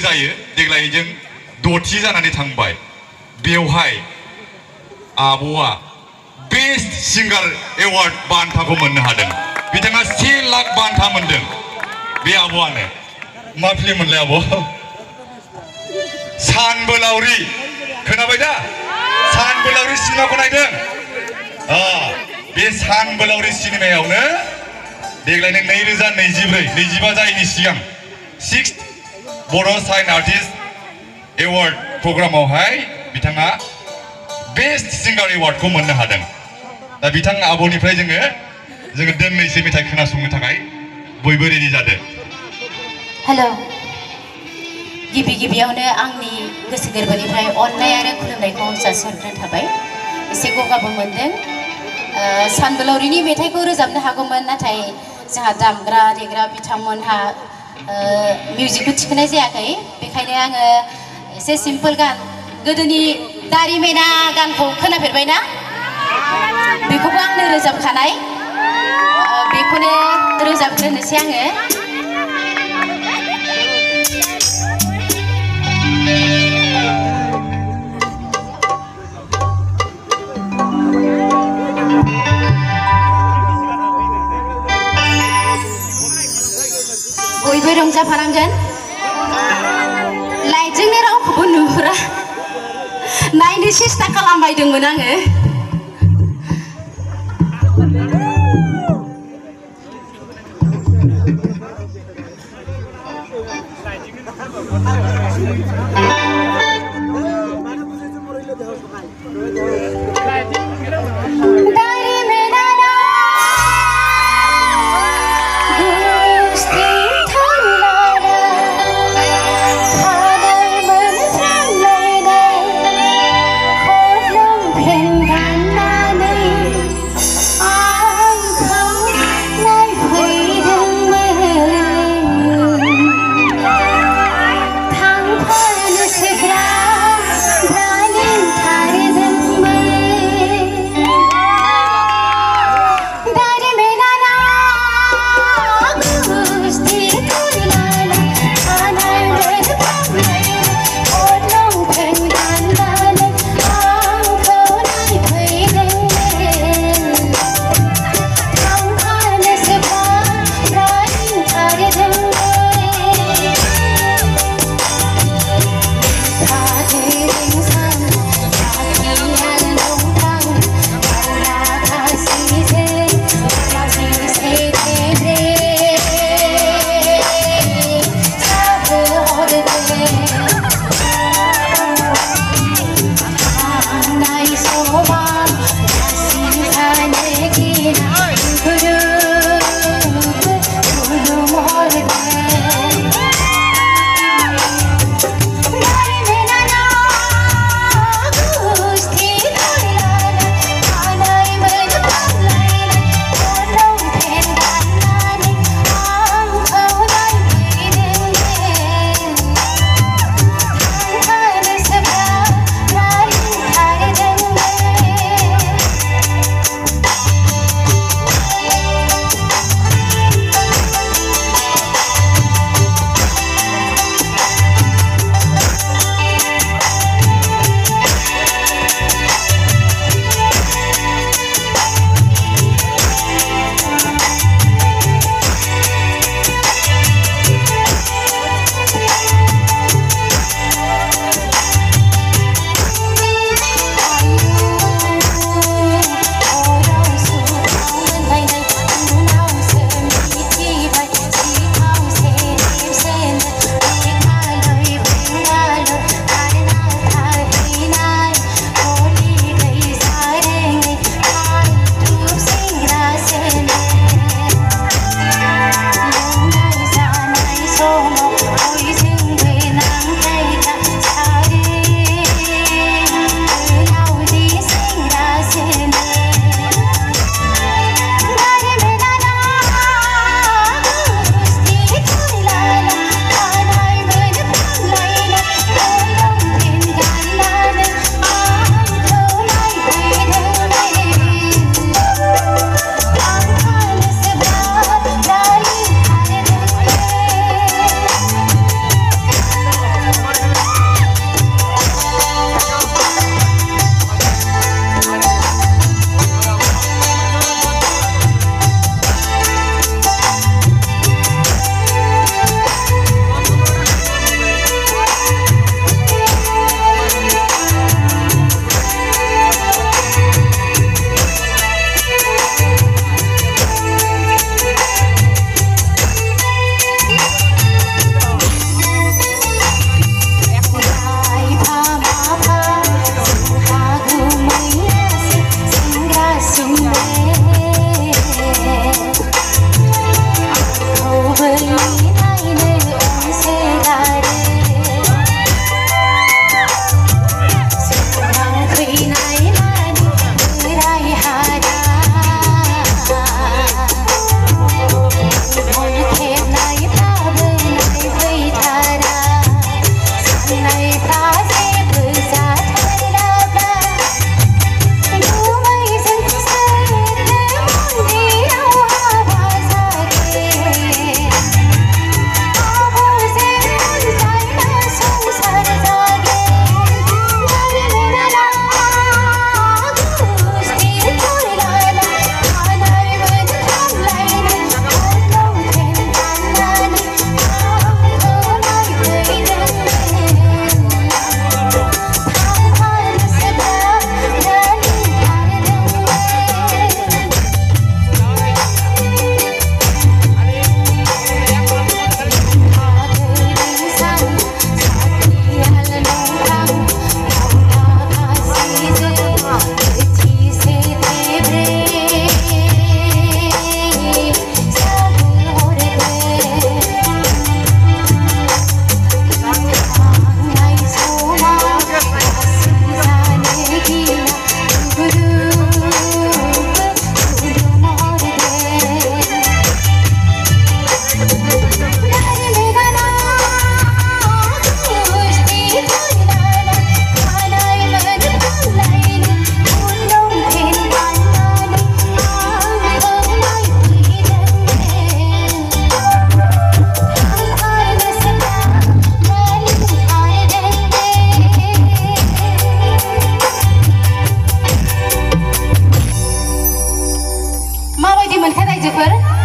जायो देग्लाय जों दथि जानानै थांबाय बेवहाय आब'आ बेस्ट सिंगार एवार्ड बान्थाखौ मोननो हादों बिथाङा 1 लाख बान्था मोनदों बे आब'आनो मा फिल्म मोनलाय आब' सानबोलावरि खोनाबाय दा सानबोलावरि सिनेमाखौ नायदों बे सानबोलावरि सिनेमायावनो देग्लाय 2024-25 जायैनि सिगां 6th बर' साइन आर्टिस्ट एवार्ड प्रग्रामावहाय बिथाङा बेस्ट सिंगार एवार्डखौ मोननो हादों दा बिथां आब'निफ्राय जोङो दोंनैसो मेथाइ खोनासंनो थाखाय बयबो रेडि जादों हेलो गिबियावनो आंनि गोसो गोरबोनिफ्राय अननाय आरो खुलुमनायखौ जासिहरनाय थाबाय एसे गगाबो मोनदों सानबोलावरिनि मेथाइखौ रोजाबनो हागौमोन नाथाय जोंहा दामग्रा देग्रा बिथांमोनहा मिउजिकखौ थिखोनाय जायाखै बेखायनो आङो एसे सिम्पोल गान गोदोनि दारिमेना गानखौ खोनाफेरबायना बेखौबो आंनो रोजाबखानाय बेखौनो रोजाबग्रोनोसै आङो बयबो रंजाफानांगोन लाइटजोंनो रावखौबो नुहुरा नायनो सेस्था खालामबायदोंमोन आङो Hãy subscribe cho kênh Ghiền Mì Gõ để không bỏ lỡ मोनखा रायजोफोर